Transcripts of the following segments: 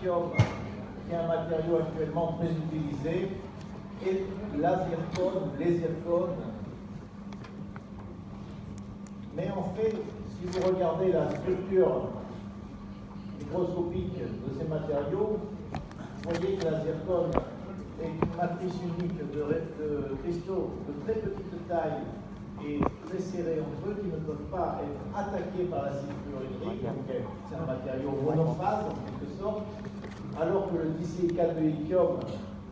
lithium, qui est un matériau actuellement très utilisé, et la zircone, les zircones. Mais en fait, si vous regardez la structure microscopique de ces matériaux, vous voyez que la zircone est une matrice unique de cristaux de très petite taille et très serrés entre eux qui ne peuvent pas être attaqués par l'acide fluorhydrique. C'est un matériau monophase en quelque sorte, alors que le disilicate de lithium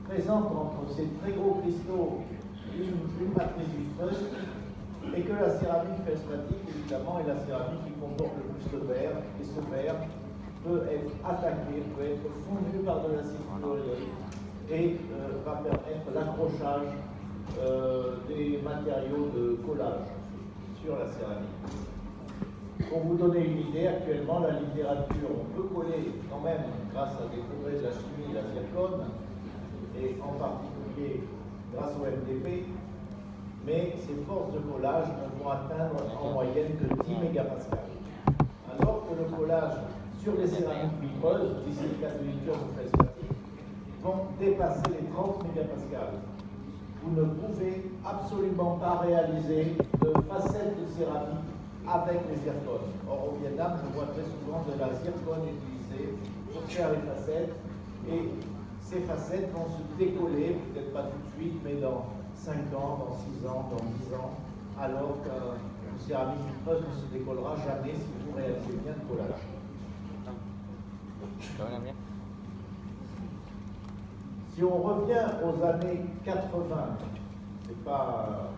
présente entre ces très gros cristaux une matrice vitreuse, et que la céramique feldspathique, évidemment, est la céramique qui comporte le plus de verre, et ce verre peut être attaqué, peut être fondu par de l'acide fluorhydrique et va permettre l'accrochage des matériaux de collage sur la céramique. Pour vous donner une idée, actuellement, la littérature, on peut coller quand même, grâce à des progrès de la chimie, la zircone, et en particulier grâce au MDP, mais ces forces de collage ne vont atteindre en moyenne que 10 mégapascales. Alors que le collage sur les céramiques vitreuses, disilicate de lithium ou feldspathique, vont dépasser les 30 mégapascales. Vous ne pouvez absolument pas réaliser de facettes de céramique avec les zircones. Or, au Vietnam, je vois très souvent de la zircone utilisée pour faire les facettes, et ces facettes vont se décoller, peut-être pas tout de suite, mais dans 5 ans, dans 6 ans, dans 10 ans, alors qu'une céramique vitreuse ne se décollera jamais si vous réalisez bien le collage. Si on revient aux années 80, c'est pas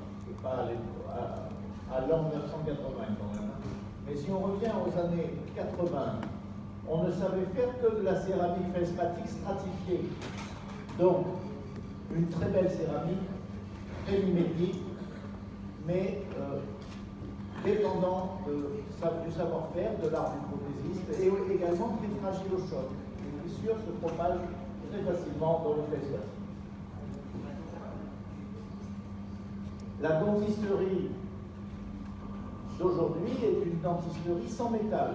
à l'an 1980 quand même, mais si on revient aux années 80, on ne savait faire que de la céramique feldspathique stratifiée. Donc, une très belle céramique, très mimétique, mais dépendant du savoir-faire de l'art du prothésiste, et également très fragile au choc. Les fissures se propagent très facilement dans le feldspathique. La dentisterie d'aujourd'hui est une dentisterie sans métal,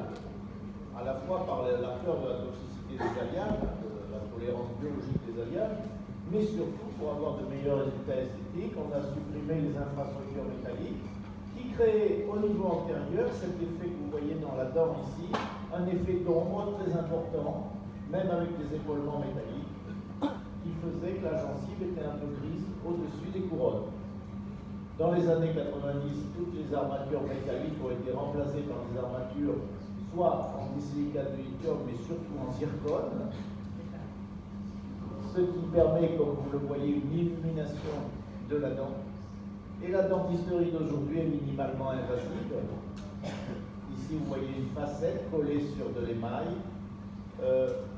à la fois par la peur de la toxicité des alliages, de la tolérance biologique des alliages, mais surtout pour avoir de meilleurs résultats esthétiques. On a supprimé les infrastructures métalliques qui créaient au niveau antérieur cet effet que vous voyez dans la dent ici, un effet d'ombre très important, même avec des épaulements métalliques, qui faisait que la gencive était un peu grise au-dessus des couronnes. Dans les années 90, toutes les armatures métalliques ont été remplacées par des armatures soit en disilicate de lithium, mais surtout en zircone, ce qui permet, comme vous le voyez, une illumination de la dent. Et la dentisterie d'aujourd'hui est minimalement invasive. Ici, vous voyez une facette collée sur de l'émail,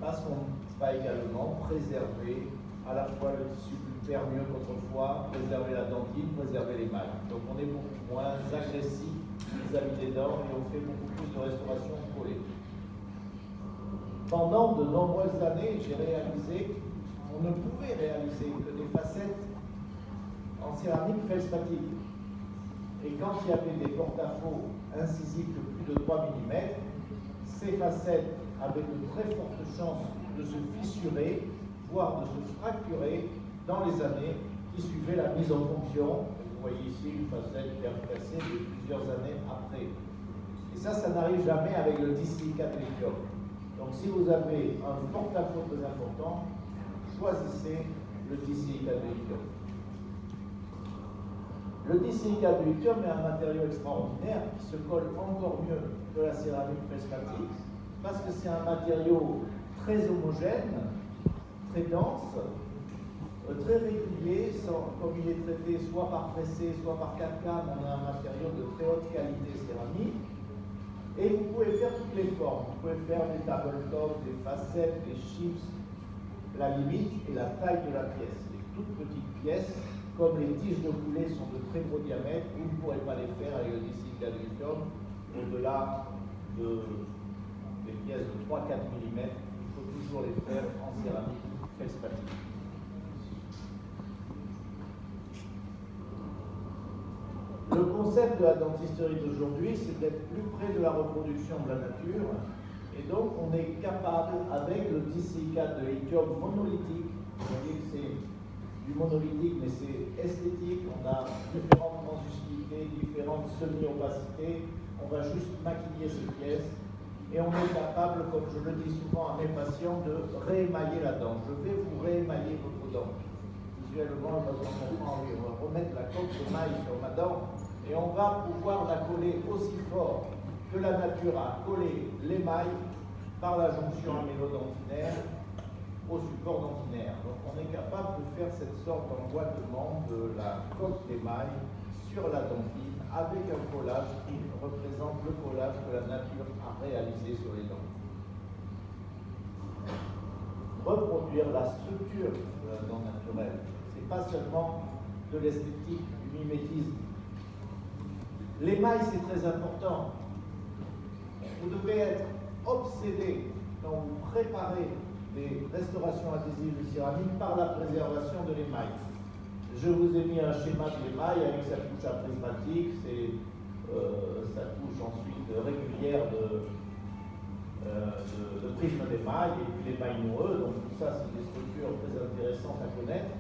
parce qu'on va également préserver à la fois le tissu pulpaire mieux qu'autrefois, préserver la dentine, préserver l'émail. Donc on est beaucoup moins agressif vis-à-vis des dents et on fait beaucoup plus de restauration collée. Pendant de nombreuses années, j'ai réalisé qu'on ne pouvait réaliser que des facettes en céramique feldspathique. Et quand il y avait des porte-à-faux incisifs de plus de 3 mm, ces facettes avaient de très fortes chances de se fissurer, voire de se fracturer dans les années qui suivaient la mise en fonction. Vous voyez ici une facette qui a cassé plusieurs années après. Et ça n'arrive jamais avec le disilicate de lithium. Donc si vous avez un porte-à-faux très important, choisissez le disilicate de lithium. Le disilicate de lithium est un matériau extraordinaire qui se colle encore mieux que la céramique feldspathique, parce que c'est un matériau très homogène, très dense, très régulier, comme il est traité soit par pressé, soit par 4K, on a un matériau de très haute qualité céramique. Et vous pouvez faire toutes les formes. Vous pouvez faire des tabletops, des facettes, des chips. La limite est la taille de la pièce. Les toutes petites pièces, comme les tiges de poulet sont de très gros diamètre, vous ne pourrez pas les faire avec le disilicate de lithium au-delà des pièces de 3-4 mm. Il faut toujours les faire en céramique feldspathique. Le concept de la dentisterie d'aujourd'hui, c'est d'être plus près de la reproduction de la nature Et donc, on est capable, avec le disilicate de lithium monolithique, vous voyez que c'est du monolithique, mais c'est esthétique, on a différentes translucidités, différentes semi-opacités, on va juste maquiller ces pièces, et on est capable, comme je le dis souvent à mes patients, de réémailler la dent. Je vais vous réémailler votre dent. Visuellement, on va remettre la coque de maille sur ma dent, et on va pouvoir la coller aussi fort que la nature a collé l'émail par la jonction amélodentinaire au support dentinaire. Donc on est capable de faire cette sorte d'emboîtement de la coque d'émail sur la dentine avec un collage qui représente le collage que la nature a réalisé sur les dents. Reproduire la structure de la dent naturelle, c'est pas seulement de l'esthétique, du mimétisme. L'émail, c'est très important. Vous devez être obsédé quand vous préparez des restaurations adhésives de céramique par la préservation de l'émail. Je vous ai mis un schéma de l'émail avec sa couche à prismatique, sa couche ensuite régulière de prisme d'émail et puis l'émail moureux. Donc tout ça, c'est des structures très intéressantes à connaître.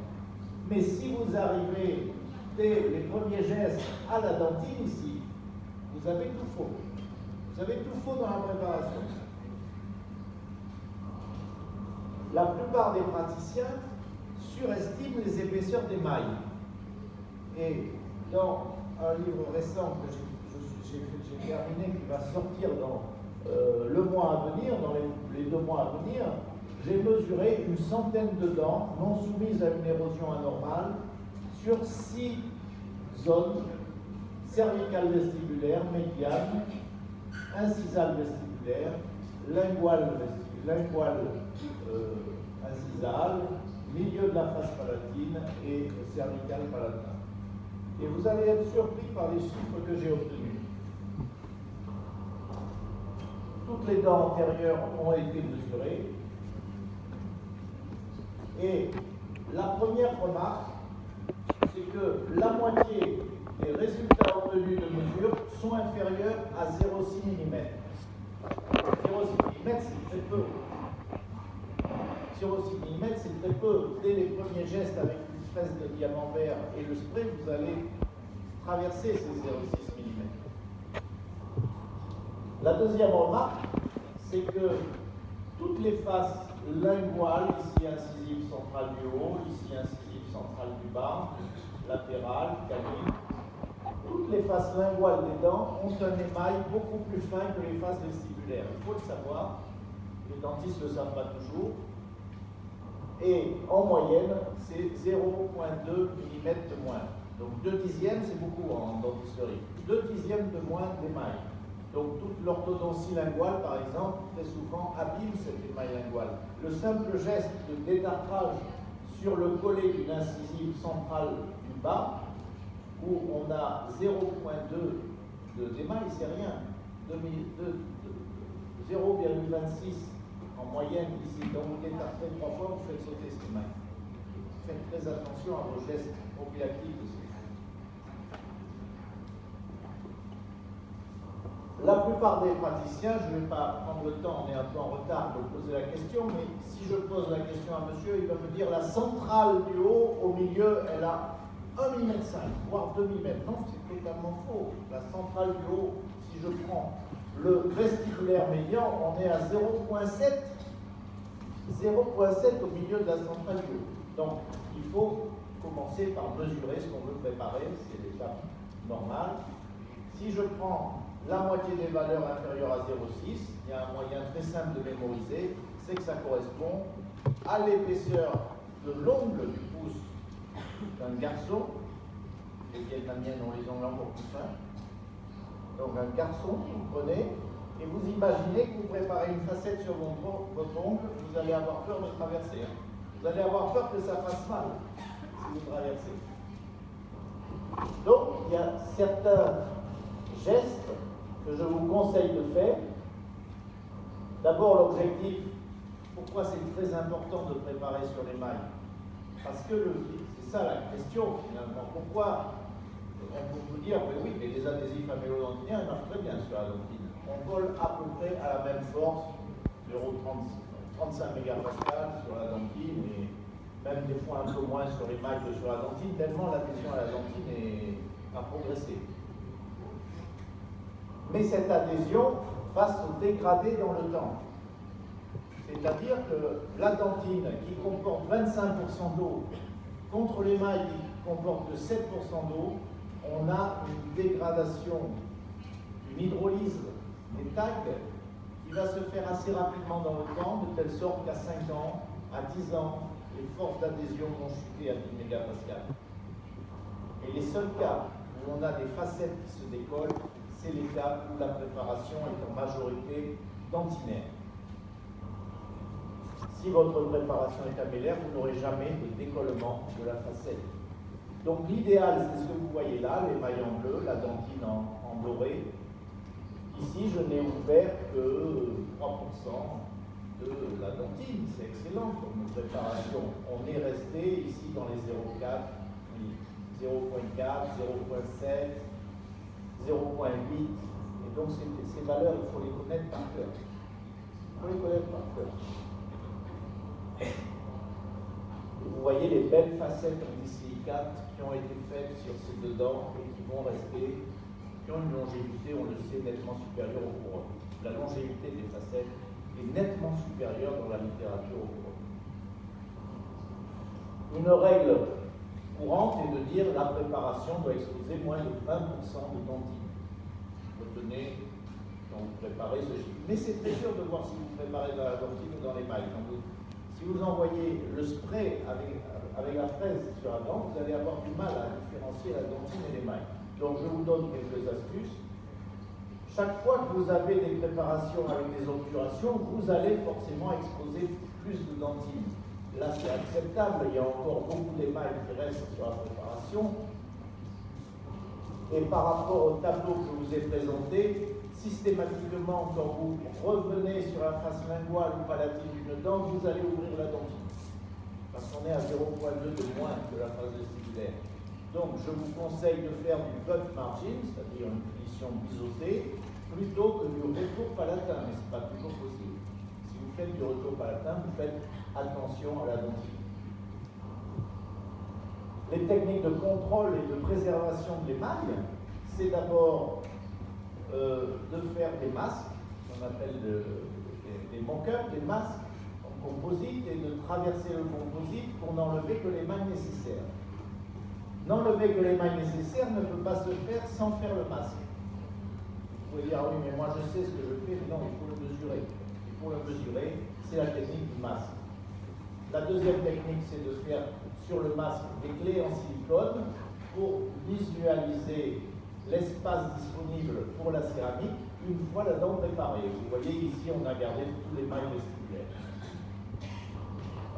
Mais si vous arrivez dès les premiers gestes à la dentine ici, vous avez tout faux. Vous avez tout faux dans la préparation. La plupart des praticiens surestiment les épaisseurs d'émail. Et dans un livre récent que j'ai terminé, qui va sortir dans le mois à venir, dans les 2 mois à venir, j'ai mesuré une centaine de dents non soumises à une érosion anormale sur 6 zones: cervicale vestibulaire, médiane, incisale vestibulaire, linguale incisale, milieu de la face palatine et cervicale palatin. Et vous allez être surpris par les chiffres que j'ai obtenus. Toutes les dents antérieures ont été mesurées. Et la première remarque, c'est que la moitié des résultats obtenus de mesure sont inférieurs à 0,6 mm. 0,6 mm, c'est très peu. 0,6 mm, c'est très peu. Dès les premiers gestes avec une fraise de diamant vert et le spray, vous allez traverser ces 0,6 mm. La deuxième remarque, c'est que toutes les faces linguales, ici incisive centrale du haut, ici incisive centrale du bas, latérale, canine, toutes les faces linguales des dents ont un émail beaucoup plus fin que les faces vestibulaires. Il faut le savoir, les dentistes ne le savent pas toujours. Et en moyenne, c'est 0,2 mm de moins. Donc 2 dixièmes, c'est beaucoup en dentisterie. 2 dixièmes de moins d'émail. Donc toute l'orthodontie linguale, par exemple, très souvent abîme cet émail lingual. Le simple geste de détartrage sur le collet d'une incisive centrale du bas, où on a 0,2 d'émail, c'est rien. 0,26 en moyenne ici. Donc vous détartrez 3 fois, vous faites sauter cet émail. Faites très attention à vos gestes prophylactiques aussi. La plupart des praticiens, je ne vais pas prendre le temps, on est un peu en retard de poser la question, mais si je pose la question à monsieur, il va me dire la centrale du haut, au milieu, elle a 1,5 mm, voire 2 mm. Non, c'est totalement faux. La centrale du haut, si je prends le vestibulaire médian, on est à 0,7. 0,7 au milieu de la centrale du haut. Donc, il faut commencer par mesurer ce qu'on veut préparer, c'est l'étape normale. Si je prends la moitié des valeurs inférieures à 0,6, il y a un moyen très simple de mémoriser, c'est que ça correspond à l'épaisseur de l'ongle du pouce d'un garçon, les vieilles la mienne ont les ongles encore plus fins. Donc un garçon, vous prenez, et vous imaginez que vous préparez une facette sur votre ongle, vous allez avoir peur de traverser. Vous allez avoir peur que ça fasse mal si vous traversez. Donc il y a certains gestes que je vous conseille de faire. D'abord l'objectif, pourquoi c'est très important de préparer sur l'émail? Parce que c'est ça la question finalement. Pourquoi on peut vous dire, oui, mais les adhésifs amélodentiniens ils marchent très bien sur la dentine. On colle à peu près à la même force 0,35 mégapascal sur la dentine et même des fois un peu moins sur les mailles que sur la dentine, tellement l'adhésion à la dentine a progressé. Mais cette adhésion va se dégrader dans le temps. C'est-à-dire que la dentine qui comporte 25% d'eau contre l'émail qui comporte 7% d'eau, on a une dégradation, une hydrolyse des tags qui va se faire assez rapidement dans le temps, de telle sorte qu'à 5 ans, à 10 ans, les forces d'adhésion vont chuter à 10 mégapascal. Et les seuls cas où on a des facettes qui se décollent, c'est les cas où la préparation est en majorité dentinaire. Si votre préparation est amélière, vous n'aurez jamais de décollement de la facette. Donc l'idéal, c'est ce que vous voyez là, l'émail en bleu, la dentine en doré. Ici, je n'ai ouvert que 3% de la dentine. C'est excellent comme préparation. On est resté ici dans les 0,4, 0,4, 0,7, 0,8. Et donc ces valeurs, il faut les connaître par cœur. Il faut les connaître par cœur. Vous voyez les belles facettes en disilicates qui ont été faites sur ces deux dents et qui vont rester, qui ont une longévité, on le sait, nettement supérieure aux couronnes. La longévité des facettes est nettement supérieure dans la littérature aux couronnes. Une règle courante est de dire que la préparation doit exposer moins de 20% de dentine. Retenez quand vous préparez ce chiffre. Mais c'est très dur de voir si vous préparez dans la dentine ou dans l'émail. Si vous envoyez le spray avec la fraise sur la dent, vous allez avoir du mal à différencier la dentine et l'émail. Donc je vous donne quelques astuces. Chaque fois que vous avez des préparations avec des obturations, vous allez forcément exposer plus de dentine. Là c'est acceptable, il y a encore beaucoup d'émail qui reste sur la préparation. Et par rapport au tableau que je vous ai présenté, systématiquement, quand vous revenez sur la face linguale ou palatine d'une dent, vous allez ouvrir la dentine. Parce qu'on est à 0,2 de moins que la face vestibulaire. Donc, je vous conseille de faire du butt margin, c'est-à-dire une finition biseautée, plutôt que du retour palatin, mais ce n'est pas toujours possible. Si vous faites du retour palatin, vous faites attention à la dentine. Les techniques de contrôle et de préservation de l'émail, c'est d'abord de faire des masques, qu'on appelle des mock-ups, des masques en composite, et de traverser le composite pour n'enlever que l'émail nécessaire. N'enlever que l'émail nécessaire ne peut pas se faire sans faire le masque. Vous pouvez dire, ah oui, mais moi je sais ce que je fais, mais non, il faut le mesurer. Et pour le mesurer, c'est la technique du masque. La deuxième technique, c'est de faire sur le masque des clés en silicone pour visualiser l'espace disponible pour la céramique une fois la dent préparée. Vous voyez ici, on a gardé tous les mailles vestibulaires.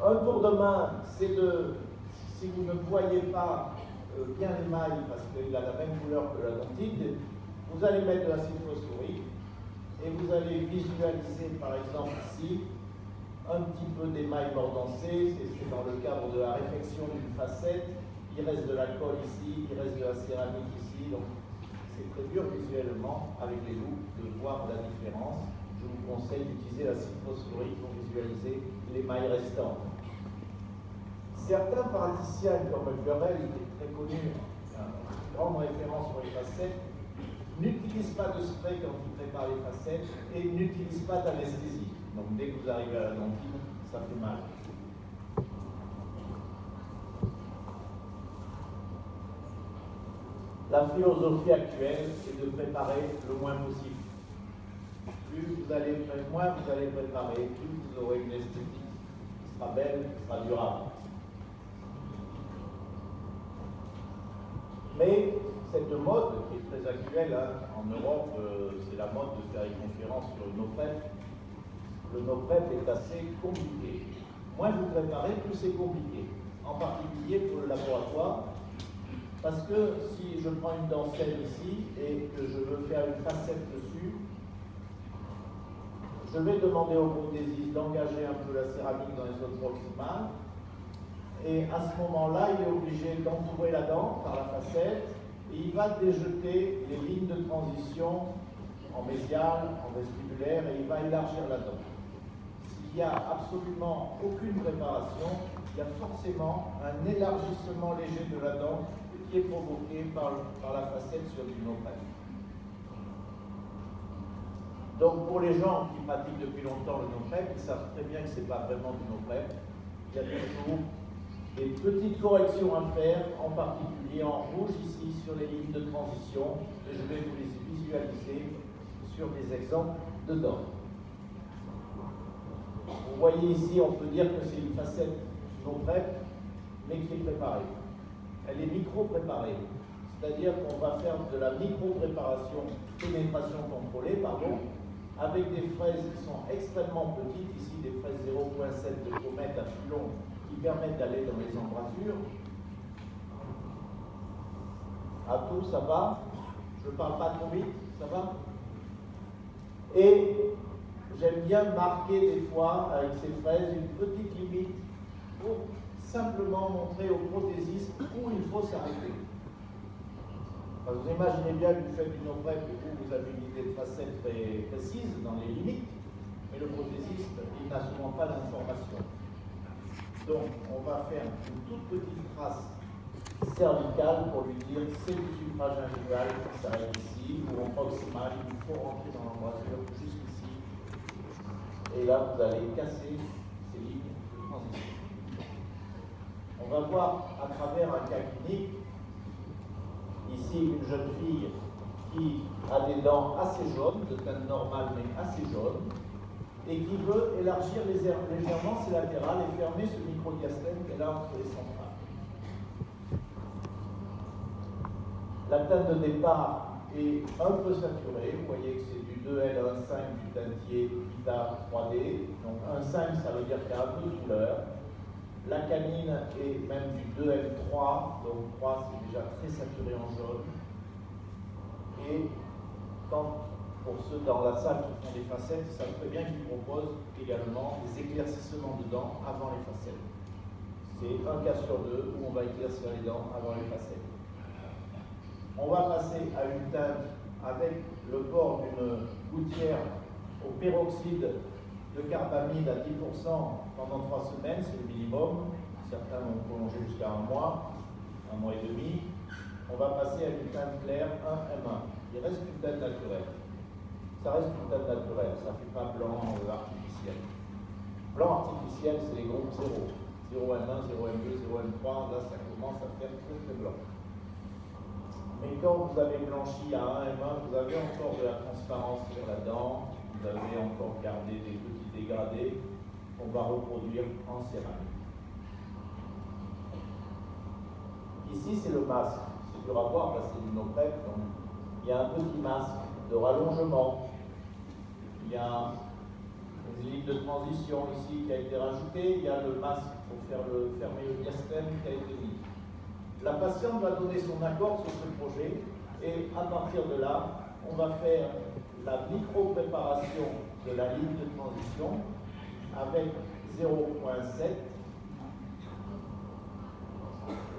Un tour de main, c'est de, si vous ne voyez pas bien l'émail parce qu'il a la même couleur que la dentine, vous allez mettre de l'acide phosphorique et vous allez visualiser par exemple ici un petit peu d'émail mordancé, c'est dans le cadre de la réfection d'une facette, il reste de la colle ici, il reste de la céramique ici, donc c'est très dur visuellement avec les loupes de voir la différence. Je vous conseille d'utiliser l'acide phosphorique pour visualiser l'émail restant. Certains praticiens comme Burrell, qui est très connu, une grande référence sur les facettes, n'utilisent pas de spray quand ils préparent les facettes et n'utilisent pas d'anesthésie. Donc dès que vous arrivez à la dentine, ça fait mal. La philosophie actuelle est de préparer le moins possible. Moins vous allez préparer, plus vous aurez une esthétique qui sera belle, qui sera durable. Mais cette mode, qui est très actuelle en Europe, c'est la mode de faire une conférence sur le no-prep. Le no-prep est assez compliqué. Moins vous préparez, plus c'est compliqué. En particulier pour le laboratoire, parce que si je prends une dent saine ici et que je veux faire une facette dessus, je vais demander au prothésiste d'engager un peu la céramique dans les zones proximales. Et à ce moment-là, il est obligé d'entourer la dent par la facette et il va déjeter les lignes de transition en mésial, en vestibulaire et il va élargir la dent. qu'il n'y a absolument aucune préparation, il y a forcément un élargissement léger de la dent qui est provoqué par la facette sur du no-prep. Donc pour les gens qui pratiquent depuis longtemps le no-prep, ils savent très bien que ce n'est pas vraiment du no-prep. Il y a toujours des petites corrections à faire, en particulier en rouge ici sur les lignes de transition, et je vais vous les visualiser sur des exemples de dents. Vous voyez ici, on peut dire que c'est une facette no-prep, mais qui est préparée. Elle est micro-préparée, c'est-à-dire qu'on va faire de la micro-préparation, pénétration contrôlée, pardon, avec des fraises qui sont extrêmement petites, ici des fraises 0,7 de comète à filon qui permettent d'aller dans les embrasures. À tout, ça va? Je ne parle pas trop vite, ça va? Et j'aime bien marquer des fois avec ces fraises une petite limite pour simplement montrer aux prothésistes où il faut s'arrêter. Vous imaginez bien que vous faites une no-prep et vous avez une idée de facette très précise dans les limites, mais le prothésiste, il n'a souvent pas d'information. Donc, on va faire une toute petite trace cervicale pour lui dire c'est du supragingival qui s'arrête ici, ou en proximal, il faut rentrer dans l'embrasure jusqu'ici. Et là, vous allez casser ces lignes de transition. On va voir à travers un cas clinique. Ici, une jeune fille qui a des dents assez jaunes, de teinte normale mais assez jaunes, et qui veut élargir légèrement ses latérales et fermer ce microdiastème qu'elle a entre les centrales. La teinte de départ est un peu saturée, vous voyez que c'est du 2L1,5 du teintier Vita 3D, donc 1,5 ça veut dire qu'il y a un peu de couleur. La canine est même du 2M3, donc 3 c'est déjà très saturé en jaune. Et quand, pour ceux dans la salle qui font des facettes, ils savent très bien qu'ils proposent également des éclaircissements de dents avant les facettes. C'est un cas sur deux où on va éclaircir les dents avant les facettes. On va passer à une teinte avec le port d'une gouttière au peroxyde de carbamide à 10% pendant 3 semaines, c'est le minimum. Certains vont prolonger jusqu'à un mois et demi. On va passer à une teinte claire 1M1. Il reste une teinte naturelle. Ça reste une teinte naturelle, ça ne fait pas blanc artificiel. Blanc artificiel, c'est les groupes 0. 0M1, 0M2, 0M3, là ça commence à faire très blanc. Mais quand vous avez blanchi à 1M1, vous avez encore de la transparence sur la dent, vous avez encore gardé des petits dégradés qu'on va reproduire en céramique. Ici, c'est le masque. C'est dur à voir parce que c'est du no-prep. Il y a un petit masque de rallongement. Il y a une ligne de transition ici qui a été rajoutée. Il y a le masque pour fermer le diastème qui a été mis. La patiente va donner son accord sur ce projet et à partir de là, on va faire la micro-préparation de la ligne de transition avec 0,7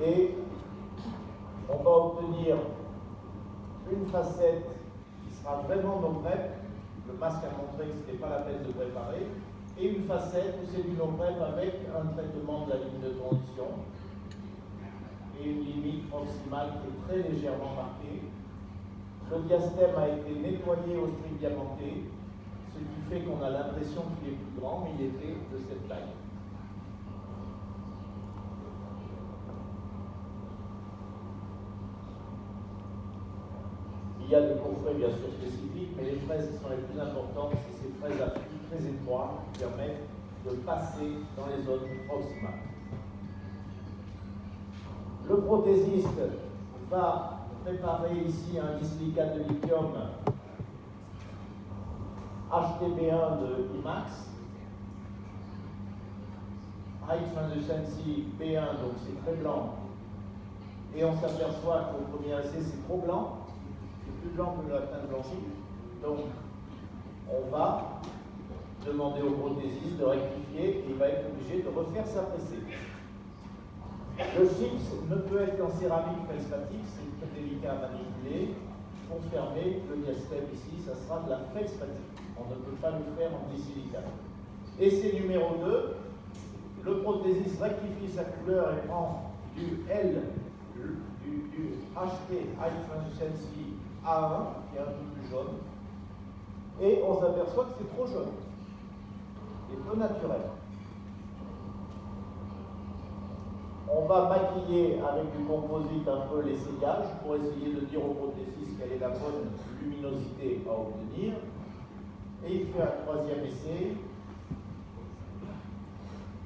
et on va obtenir une facette qui sera vraiment no-prep. Le masque a montré que ce n'était pas la peine de préparer, et une facette où c'est du no-prep avec un traitement de la ligne de transition et une limite proximale qui est très légèrement marquée. Le diastème a été nettoyé au string diamanté, ce qui fait qu'on a l'impression qu'il est plus grand, mais il était de cette taille. Il y a des coffrets bien sûr spécifiques, mais les fraises qui sont les plus importantes, c'est ces fraises à flux très étroits qui permettent de passer dans les zones proximales. Le prothésiste va préparer ici un dislicate de lithium HTB1 de IMAX, High Translucency B1, donc c'est très blanc, et on s'aperçoit qu'au premier essai c'est trop blanc, c'est plus blanc que la teinte blanchie, donc on va demander au prothésiste de rectifier et il va être obligé de refaire sa pressée. Le chips ne peut être qu'en céramique feldspathique, c'est très délicat à manipuler. Pour fermer le diastème ici, ça sera de la feldspathique. On ne peut pas le faire en disilicate. Essai numéro 2, le prothésiste rectifie sa couleur et prend du L, du HT, High Translucency A1, qui est un peu plus jaune, et on s'aperçoit que c'est trop jaune, c'est peu naturel. On va maquiller avec du composite un peu l'essayage pour essayer de dire au prothésiste quelle est la bonne luminosité à obtenir. Et il fait un troisième essai.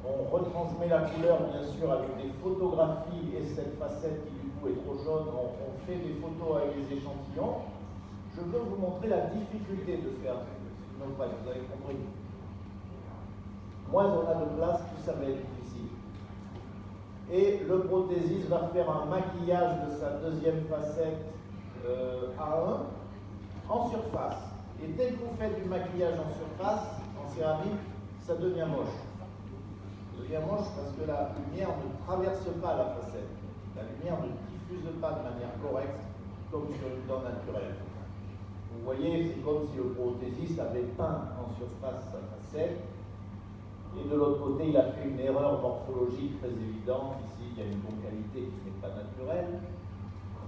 On retransmet la couleur, bien sûr, avec des photographies et cette facette qui, du coup, est trop jaune. On fait des photos avec les échantillons. Je veux vous montrer la difficulté de faire une opaque, vous avez compris. Moins on a de place, plus ça va être difficile. Et le prothésiste va faire un maquillage de sa deuxième facette A1 en surface. Et dès que vous faites du maquillage en surface, en céramique, ça devient moche. Ça devient moche parce que la lumière ne traverse pas la facette. La lumière ne diffuse pas de manière correcte comme sur une dent naturelle. Vous voyez, c'est comme si le prothésiste avait peint en surface sa facette. Et de l'autre côté, il a fait une erreur morphologique très évidente. Ici, il y a une concavité qui n'est pas naturelle.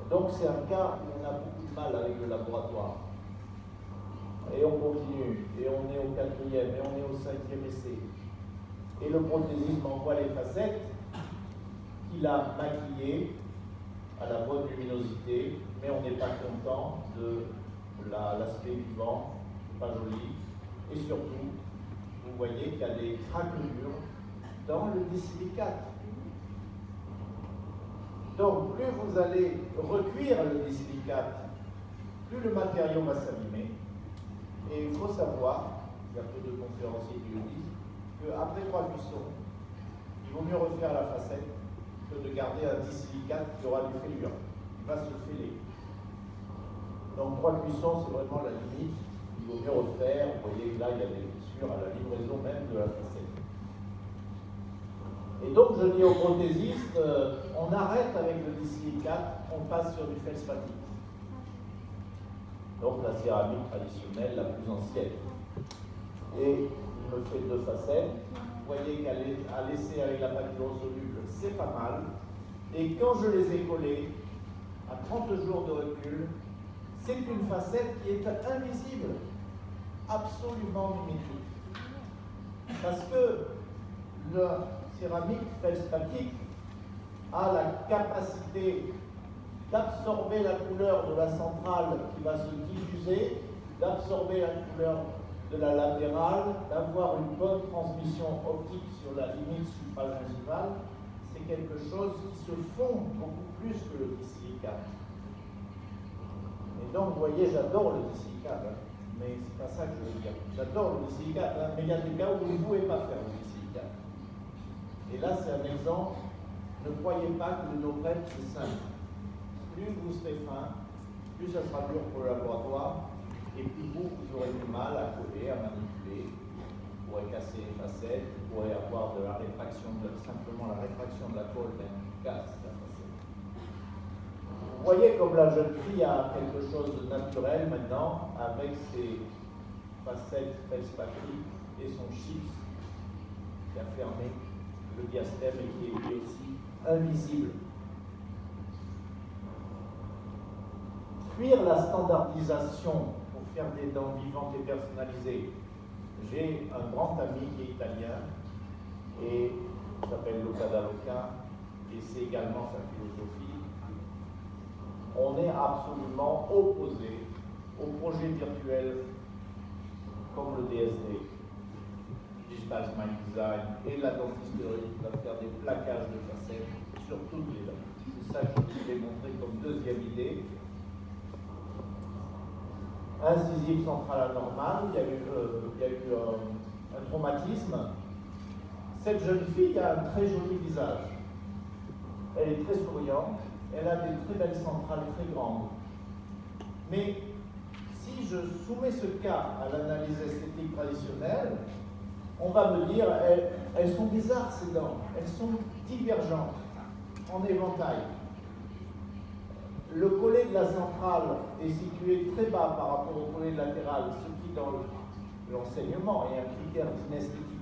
Donc, c'est un cas où on a beaucoup de mal avec le laboratoire. Et on continue, et on est au 4e, et on est au 5e essai. Et le prothésiste m'envoie les facettes qu'il a maquillées à la bonne luminosité, mais on n'est pas content de l'aspect vivant, pas joli, et surtout, vous voyez qu'il y a des craquelures dans le disilicate. Donc, plus vous allez recuire le disilicate, plus le matériau va s'abîmer. Et il faut savoir, il y a peu de conférenciers qui le disent, qu'après 3 cuissons, il vaut mieux refaire la facette que de garder un disilicate qui aura du fêlure. Il va se fêler. Donc 3 cuissons, c'est vraiment la limite. Il vaut mieux refaire. Vous voyez que là, il y a des fissures à la livraison même de la facette. Et donc, je dis au prothésiste, on arrête avec le disilicate, on passe sur du feldspathite. Donc la céramique traditionnelle, la plus ancienne. Et il me fait 2 facettes. Vous voyez qu'à l'essai avec la pâte soluble, c'est pas mal. Et quand je les ai collées, à 30 jours de recul, c'est une facette qui est invisible, absolument mimétique. Parce que la céramique feldspathique a la capacité d'absorber la couleur de la centrale qui va se diffuser, d'absorber la couleur de la latérale, d'avoir une bonne transmission optique sur la limite supragingivale. C'est quelque chose qui se fond beaucoup plus que le disilicate. Et donc, vous voyez, j'adore le disilicate, mais c'est pas ça que je veux dire. J'adore le disilicate, mais il y a des cas où vous ne pouvez pas faire le disilicate. Et là, c'est un exemple. Ne croyez pas que le no-prep, c'est simple. Plus vous serez fin, plus ça sera dur pour le laboratoire, et plus vous aurez du mal à coller, à manipuler. Vous pourrez casser les facettes, vous pourrez avoir de la réfraction, simplement la réfraction de la colle, même qui casse la facette. Vous voyez comme la jeune fille a quelque chose de naturel maintenant, avec ses facettes feldspathiques et son chips qui a fermé le diastème et qui est lui aussi invisible. Fuir la standardisation pour faire des dents vivantes et personnalisées. J'ai un grand ami qui est italien et il s'appelle Luca Dallocca et c'est également sa philosophie. On est absolument opposé au projet virtuel comme le DSD, Digital Smile Design et la dentisterie qui va faire des plaquages de facettes sur toutes les dents. C'est ça que je voulais montrer comme deuxième idée. Incisive centrale anormale, il y a eu un traumatisme. Cette jeune fille a un très joli visage. Elle est très souriante, elle a des très belles centrales très grandes. Mais si je soumets ce cas à l'analyse esthétique traditionnelle, on va me dire, elles sont bizarres ces dents, elles sont divergentes, en éventail. Le collet de la centrale est situé très bas par rapport au collet latéral, ce qui dans l'enseignement est un critère d'inesthétique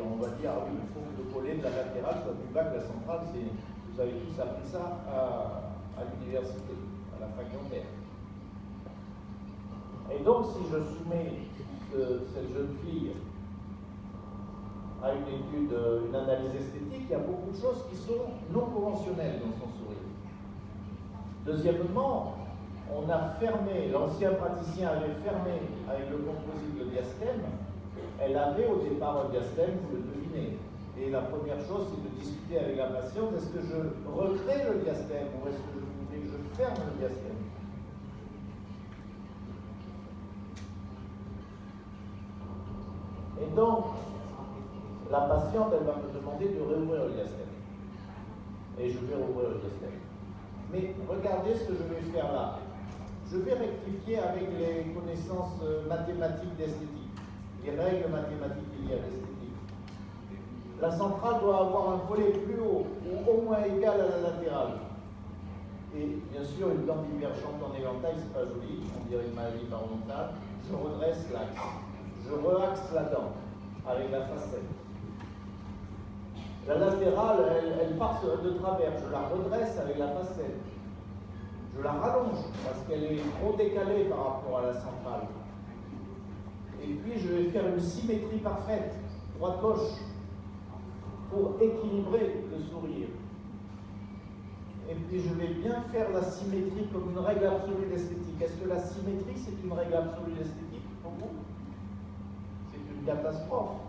On va dire, ah oui, il faut que le collet de la latérale soit plus bas que la centrale. Vous avez tous appris ça à l'université, à la fac dentaire. Et donc, si je soumets cette jeune fille à une étude, une analyse esthétique, il y a beaucoup de choses qui sont non conventionnelles dans son sourire. Deuxièmement, on a fermé, l'ancien praticien avait fermé avec le composite le diastème. Elle avait au départ un diastème, vous le devinez. Et la première chose, c'est de discuter avec la patiente, est-ce que je recrée le diastème ou est-ce que vous voulez que je ferme le diastème? Et donc, la patiente, elle va me demander de réouvrir le diastème. Et je vais rouvrir le diastème. Mais regardez ce que je vais faire là. Je vais rectifier avec les connaissances mathématiques d'esthétique, les règles mathématiques liées à l'esthétique. La centrale doit avoir un volet plus haut, ou au moins égal à la latérale. Et bien sûr, une dent divergente en éventail, c'est pas joli, on dirait une maladie parodontale. Je redresse l'axe. Je reaxe la dent avec la facette. La latérale, elle part de travers. Je la redresse avec la facette. Je la rallonge parce qu'elle est trop décalée par rapport à la centrale. Et puis, je vais faire une symétrie parfaite, droite-gauche, pour équilibrer le sourire. Et puis, je vais bien faire la symétrie comme une règle absolue d'esthétique. Est-ce que la symétrie, c'est une règle absolue d'esthétique pour vous? C'est une catastrophe.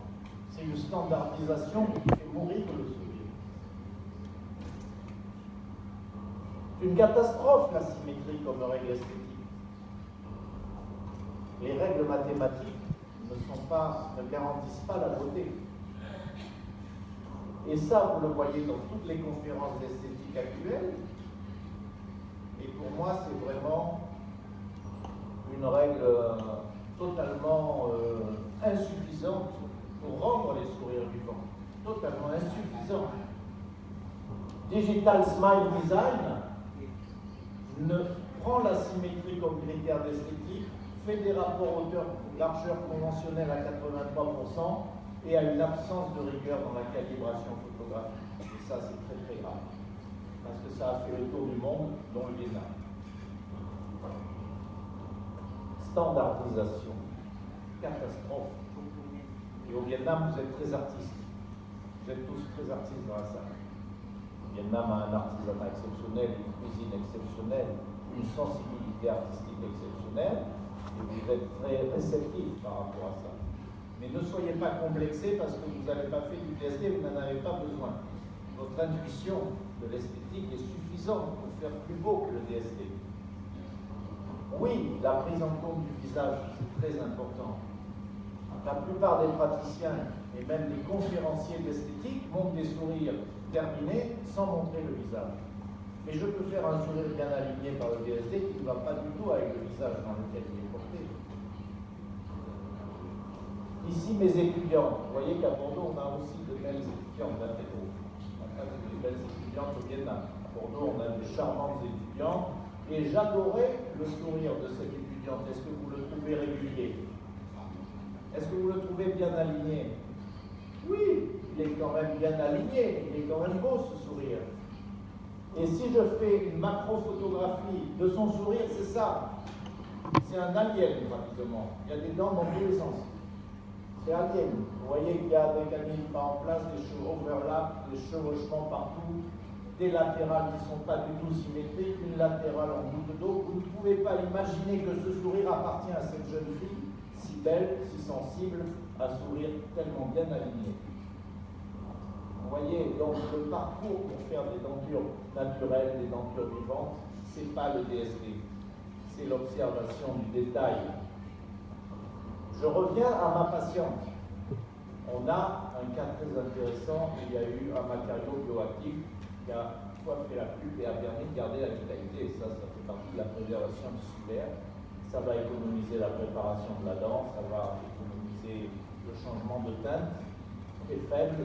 C'est une standardisation qui fait mourir le sourire. C'est une catastrophe, la symétrie comme règle esthétique. Les règles mathématiques ne garantissent pas la beauté. Et ça, vous le voyez dans toutes les conférences d'esthétique actuelles. Et pour moi, c'est vraiment une règle totalement insuffisante pour rendre les sourires vivants. Totalement insuffisant. Digital Smile Design ne prend la symétrie comme critère d'esthétique, fait des rapports hauteur-largeur conventionnels à 83% et a une absence de rigueur dans la calibration photographique. Et ça, c'est très très grave. Parce que ça a fait le tour du monde, dont le Vietnam. Standardisation. Catastrophe. Et au Vietnam, vous êtes très artistes. Vous êtes tous très artistes dans la salle. Le Vietnam a un artisanat exceptionnel, une cuisine exceptionnelle, une sensibilité artistique exceptionnelle, et vous êtes très réceptifs par rapport à ça. Mais ne soyez pas complexés parce que vous n'avez pas fait du DSD, vous n'en avez pas besoin. Votre intuition de l'esthétique est suffisante pour faire plus beau que le DSD. Oui, la prise en compte du visage, c'est très important. La plupart des praticiens et même des conférenciers d'esthétique montrent des sourires terminés sans montrer le visage. Mais je peux faire un sourire bien aligné par le DSD qui ne va pas du tout avec le visage dans lequel il est porté. Ici, mes étudiantes, vous voyez qu'à Bordeaux, on a aussi de belles étudiantes d'apéro. On a des belles étudiantes au Vietnam. À Bordeaux, on a des charmantes étudiantes. Et j'adorais le sourire de cette étudiante. Est-ce que vous le trouvez régulier? Est-ce que vous le trouvez bien aligné? Oui, il est quand même bien aligné. Il est quand même beau, ce sourire. Et si je fais une macro-photographie de son sourire, c'est ça. C'est un alien, pratiquement. Il y a des dents dans tous les sens. C'est alien. Vous voyez qu'il y a des canines pas en place, des overlaps, des chevauchements partout, des latérales qui ne sont pas du tout symétriques, une latérale en goutte d'eau. Vous ne pouvez pas imaginer que ce sourire appartient à cette jeune fille, si belle, si sensible, à sourire tellement bien aligné. Vous voyez, donc le parcours pour faire des dentures naturelles, des dentures vivantes, ce n'est pas le DSD, c'est l'observation du détail. Je reviens à ma patiente. On a un cas très intéressant, il y a eu un matériau bioactif qui a coiffé la pulpe et a permis de garder la vitalité. Ça fait partie de la préservation tissulaire. Ça va économiser la préparation de la dent, ça va économiser le changement de teinte très faible.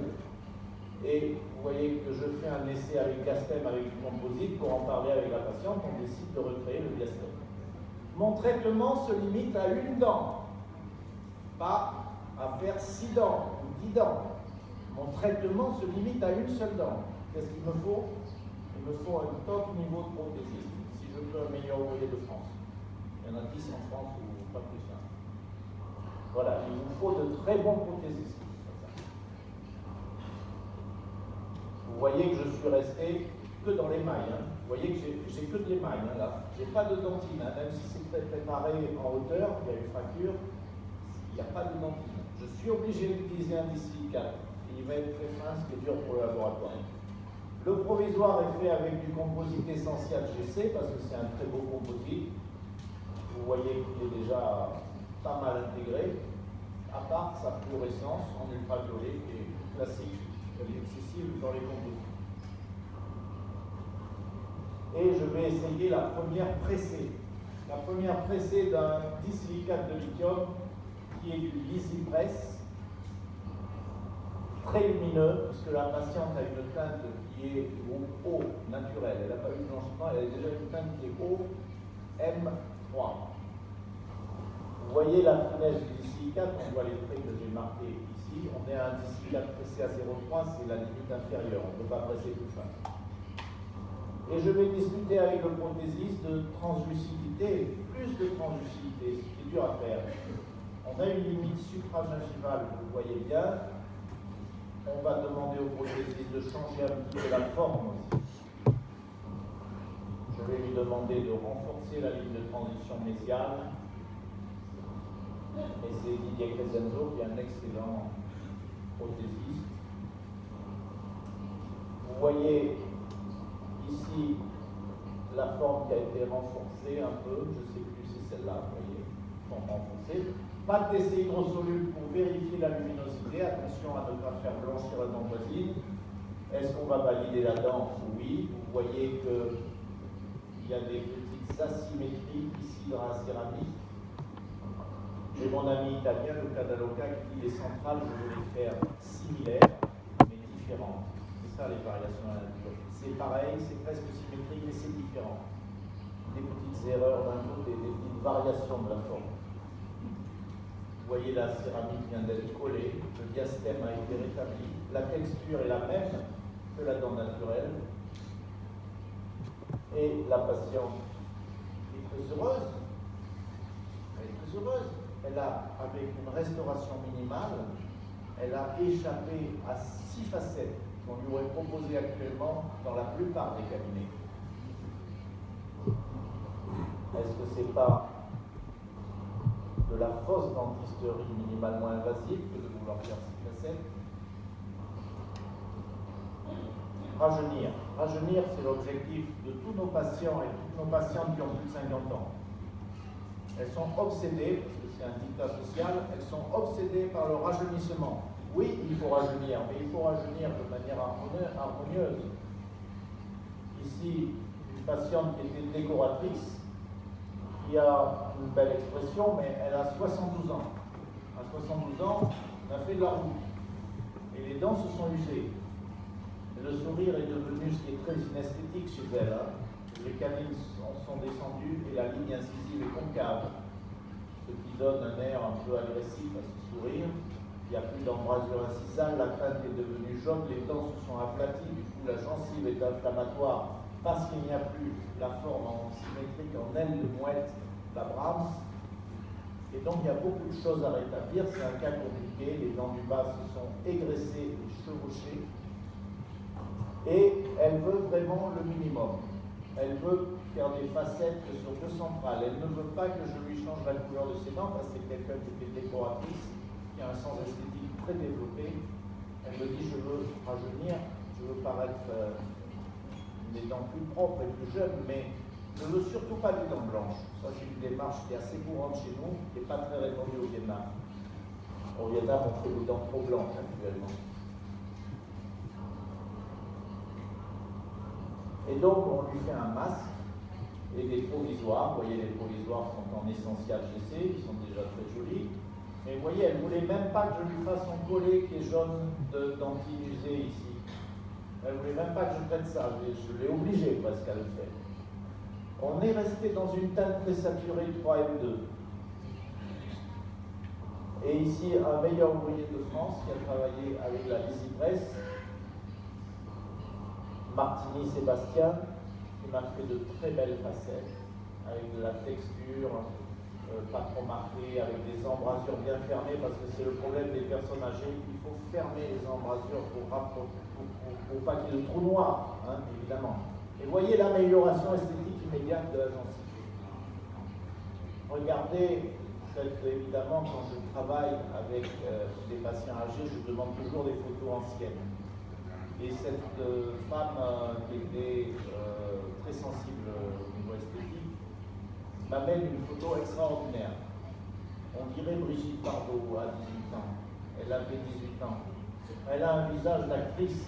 Et vous voyez que je fais un essai avec diastème, avec du composite, pour en parler avec la patiente, on décide de recréer le diastème. Mon traitement se limite à une dent, pas à faire 6 dents ou 10 dents. Mon traitement se limite à une seule dent. Qu'est-ce qu'il me faut? Il me faut un top niveau de prothésiste, si je veux un meilleur ouvrier de France. Il y en a 10 en France ou pas plus. Hein. Voilà, il vous faut de très bons prothésistes. Vous voyez que je suis resté que dans l'émail. Hein. Vous voyez que j'ai que de l'émail hein, là. J'ai pas de dentine, hein. Même si c'est préparé en hauteur, il y a une fracture, il n'y a pas de dentine. Je suis obligé d'utiliser un dissilicate. Il va être très fin, ce qui est dur pour le laboratoire. Le provisoire est fait avec du composite essentiel GC parce que c'est un très beau composite. Vous voyez qu'il est déjà pas mal intégré, à part sa fluorescence en ultraviolet qui est classique. Elle est accessible dans les composites. Et je vais essayer la première pressée. La première pressée d'un disilicate de lithium qui est du LisiPress, très lumineux, parce que la patiente a une teinte qui est haut naturelle. Elle n'a pas eu de blanchiment, elle a déjà une teinte qui est haut M3. Vous voyez la finesse du disilicate, on voit les traits que j'ai marqués ici. On est à un disilicate pressé à 0,3, c'est la limite inférieure, on ne peut pas presser plus fin. Et je vais discuter avec le prothésiste de translucidité, plus de translucidité, ce qui est dur à faire. On a une limite supragingivale, vous voyez bien. On va demander au prothésiste de changer un petit peu la forme aussi. Je vais lui demander de renforcer la ligne de transition mésiale. Et c'est Didier Crescenzo qui est un excellent prothésiste. Vous voyez ici la forme qui a été renforcée un peu, je ne sais plus si c'est celle-là, vous voyez, forme renforcée. Pas de décès hydrosoluble pour vérifier la luminosité, attention à ne pas faire blanchir la dent voisine. Est-ce qu'on va valider la dent? Oui, vous voyez qu'il y a des petites asymétries ici dans la céramique. J'ai mon ami italien, Luca Dallocca, qui dit les centrales, je veux les faire similaires, mais différentes. C'est ça les variations à la nature. C'est pareil, c'est presque symétrique, mais c'est différent. Des petites erreurs d'un côté, des petites variations de la forme. Vous voyez, la céramique vient d'être collée, le diastème a été rétabli, la texture est la même que la dent naturelle, et la patiente est très heureuse. Elle est très heureuse. Elle a, avec une restauration minimale, elle a échappé à 6 facettes qu'on lui aurait proposées actuellement dans la plupart des cabinets. Est-ce que c'est pas de la fausse dentisterie minimalement invasive que de vouloir faire 6 facettes? Rajeunir. Rajeunir, c'est l'objectif de tous nos patients et toutes nos patientes qui ont plus de 50 ans. Elles sont obsédées, parce que c'est un dictat social, elles sont obsédées par le rajeunissement. Oui, il faut rajeunir, mais il faut rajeunir de manière harmonieuse. Ici, une patiente qui était décoratrice, qui a une belle expression, mais elle a 72 ans. À 72 ans, on a fait de la route. Et les dents se sont usées. Et le sourire est devenu ce qui est très inesthétique chez elle. Hein. Les canines sont descendues et la ligne incisive est concave, ce qui donne un air un peu agressif à ce sourire. Il n'y a plus d'embrasure incisale, la teinte est devenue jaune, les dents se sont aplaties, du coup la gencive est inflammatoire parce qu'il n'y a plus la forme en symétrique en aile de mouette, la Brahms. Et donc il y a beaucoup de choses à rétablir, c'est un cas compliqué, les dents du bas se sont égressées et chevauchées. Et elle veut vraiment le minimum. Elle veut faire des facettes sur 2 centrales. Elle ne veut pas que je lui change la couleur de ses dents parce que c'est quelqu'un qui était décoratrice, qui a un sens esthétique très développé. Elle me dit, je veux rajeunir, je veux paraître des dents plus propres et plus jeunes, mais je ne veux surtout pas des dents blanches. Ça, c'est une démarche qui est assez courante chez nous, qui n'est pas très répandue au Vietnam. Au Vietnam, on fait des dents trop blanches actuellement. Et donc, on lui fait un masque et des provisoires. Vous voyez, les provisoires sont en essentiel GC, ils sont déjà très jolis. Mais vous voyez, elle ne voulait même pas que je lui fasse son collet qui est jaune de dentine usée ici. Elle ne voulait même pas que je traite ça. Je l'ai obligé presque à le faire. On est resté dans une teinte très saturée 3M2. Et ici, un meilleur ouvrier de France qui a travaillé avec la Lisipresse, Martini Sébastien, qui m'a fait de très belles facettes, avec de la texture, pas trop marquée, avec des embrasures bien fermées, parce que c'est le problème des personnes âgées, il faut fermer les embrasures pour pas qu'il y ait de trous noirs, hein, évidemment. Et voyez l'amélioration esthétique immédiate de la gencive. Regardez, évidemment, quand je travaille avec des patients âgés, je demande toujours des photos anciennes. Et cette femme qui était très sensible au niveau esthétique m'amène une photo extraordinaire. On dirait Brigitte Bardot à 18 ans. Elle avait 18 ans. Elle a un visage d'actrice.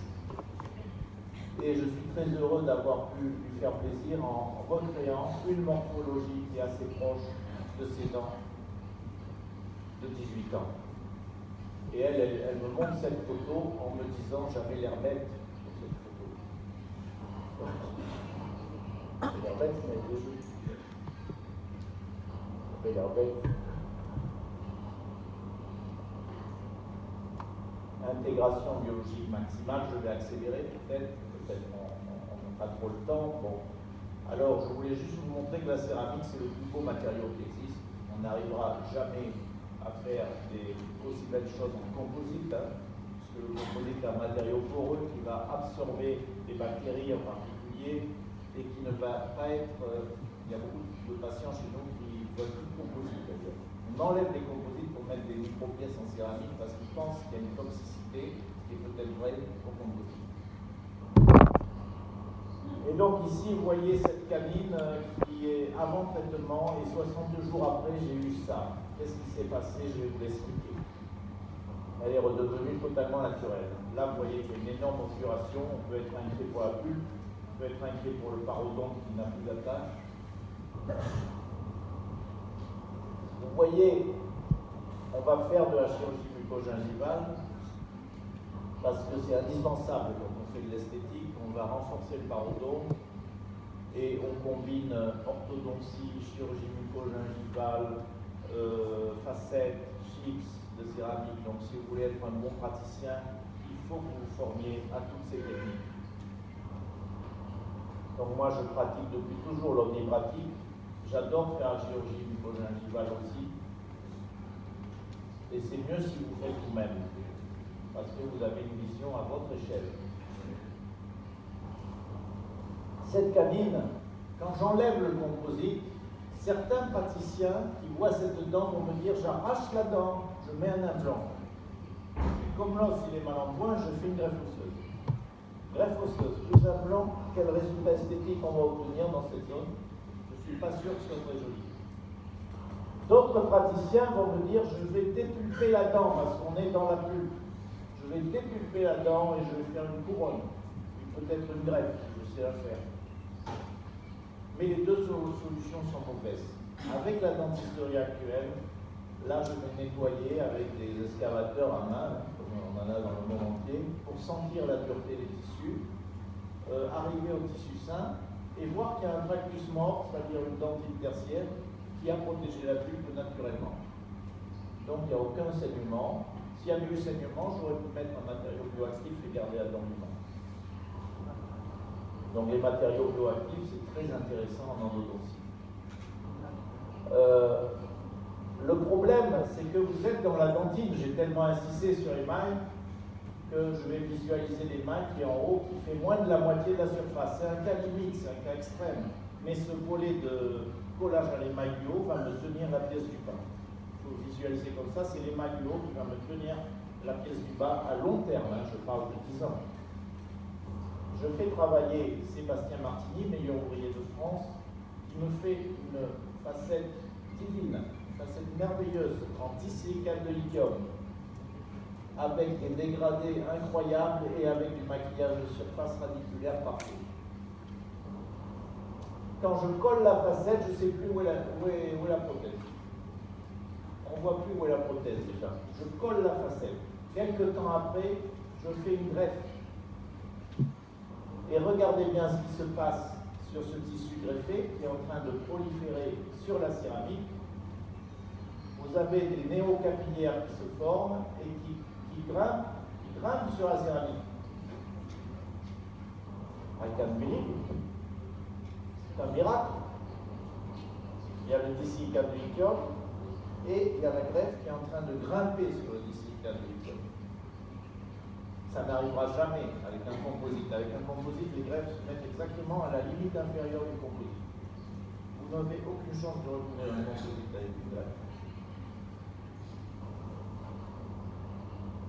Et je suis très heureux d'avoir pu lui faire plaisir en recréant une morphologie qui est assez proche de ses dents de 18 ans. Et elle me montre cette photo en me disant j'avais l'air bête sur cette photo. J'avais l'air bête, mais elle était jolie. J'avais l'air bête. Intégration biologique maximale, je vais accélérer peut-être on n'a pas trop le temps. Bon. Alors je voulais juste vous montrer que la céramique c'est le plus beau matériau qui existe. On n'arrivera jamais à faire des aussi belles choses en composite, hein, parce que le composite est un matériau poreux qui va absorber les bactéries en particulier et qui ne va pas être. Il y a beaucoup de patients chez nous qui veulent plus de composite. On enlève les composites pour mettre des micro-pièces en céramique parce qu'ils pensent qu'il y a une toxicité qui est peut-être vraie au composite. Et donc ici, vous voyez cette cabine qui est avant traitement et 60 jours après, j'ai eu ça. Qu'est-ce qui s'est passé? Je vais vous l'expliquer. Elle est redevenue totalement naturelle. Là, vous voyez qu'il y a une énorme obturation. On peut être inquiet pour la pulpe, on peut être inquiet pour le parodonte qui n'a plus d'attache. Vous voyez, on va faire de la chirurgie mucogingivale parce que c'est indispensable quand on fait de l'esthétique. On va renforcer le parodonte et on combine orthodontie, chirurgie mucogingivale, facettes, chips de céramique. Donc si vous voulez être un bon praticien, il faut que vous vous formiez à toutes ces techniques. Donc moi je pratique depuis toujours l'omnipratique. J'adore faire la chirurgie mucogingivale aussi. Et c'est mieux si vous faites vous-même, parce que vous avez une vision à votre échelle. Cette cabine, quand j'enlève le composite, certains praticiens qui voient cette dent vont me dire j'arrache la dent, je mets un implant. Et comme l'os il est mal en point, je fais une greffe osseuse. Greffe osseuse, plus implant, quel résultat esthétique on va obtenir dans cette zone? Je ne suis pas sûr que ce soit très joli. D'autres praticiens vont me dire je vais dépulper la dent parce qu'on est dans la pulpe. Je vais dépulper la dent et je vais faire une couronne, peut-être une greffe, je sais la faire. Mais les deux solutions sont mauvaises. Avec la dentisterie actuelle, là je vais nettoyer avec des excavateurs à main, comme on en a dans le monde entier, pour sentir la dureté des tissus, arriver au tissu sain et voir qu'il y a un tractus mort, c'est-à-dire une dentine tertiaire, qui a protégé la pulpe naturellement. Donc il n'y a aucun saignement. S'il y a eu saignement, j'aurais pu mettre un matériau bioactif et garder la dent vivante. Donc les matériaux bioactifs, c'est très intéressant en endodontie. Le problème, c'est que vous êtes dans la dentine. J'ai tellement insisté sur l'émail que je vais visualiser l'émail qui est en haut, qui fait moins de la moitié de la surface. C'est un cas limite, c'est un cas extrême. Mais ce volet de collage à l'émail du haut va me tenir la pièce du bas. Il faut visualiser comme ça, c'est l'émail du haut qui va me tenir la pièce du bas à long terme, hein, je parle de 10 ans. Je fais travailler Sébastien Martini, meilleur ouvrier de France, qui me fait une facette divine, une facette merveilleuse en dissécate de lithium, avec des dégradés incroyables et avec du maquillage de surface radiculaire parfait. Quand je colle la facette, je ne sais plus où est la prothèse. On ne voit plus où est la prothèse déjà. Je colle la facette. Quelques temps après, je fais une greffe. Et regardez bien ce qui se passe sur ce tissu greffé qui est en train de proliférer sur la céramique. vous avez des néocapillaires qui se forment et qui grimpent sur la céramique. I can't believe it. C'est un miracle. Il y a le disicate du lithium et il y a la greffe qui est en train de grimper sur le disicate du lithium. Ça n'arrivera jamais avec un composite. Avec un composite, les greffes se mettent exactement à la limite inférieure du composite. Vous n'avez aucune chance de recouvrir un composite avec une greffe.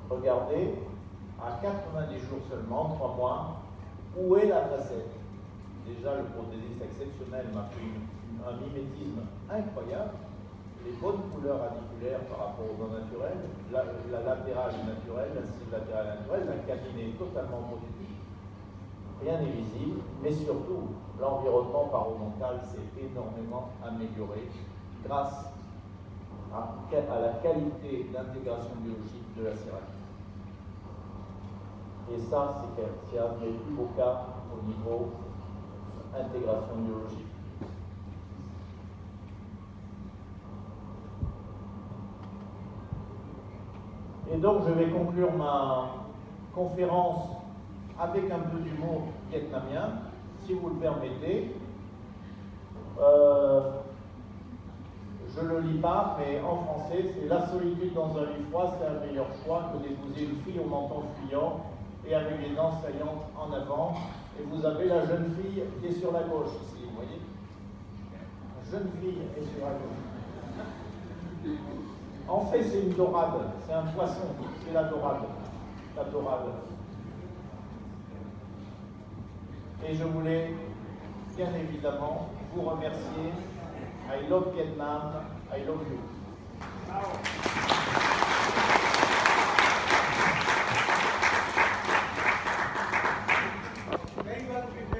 Regardez, à 90 jours seulement, 3 mois, où est la facette? Déjà, le prothésiste exceptionnel m'a fait un mimétisme incroyable. Les bonnes couleurs radiculaires par rapport aux dents naturelles, la latérale est naturelle, la cime latérale est naturelle, la canine est totalement prothétique. Rien n'est visible, mais surtout, l'environnement parodontal s'est énormément amélioré grâce à la qualité d'intégration biologique de la céramique. Et ça, c'est un des plus beaux cas au niveau intégration biologique. Et donc, je vais conclure ma conférence avec un peu d'humour vietnamien, si vous le permettez. Je ne le lis pas, mais en français, c'est « La solitude dans un lit froid, c'est un meilleur choix que d'épouser une fille au menton fuyant et avec les dents saillantes en avant. » Et vous avez la jeune fille qui est sur la gauche ici, vous voyez? La jeune fille est sur la gauche. En fait, c'est une dorade, c'est un poisson, c'est la dorade. La dorade. Et je voulais, bien évidemment, vous remercier. I love Vietnam, I love you.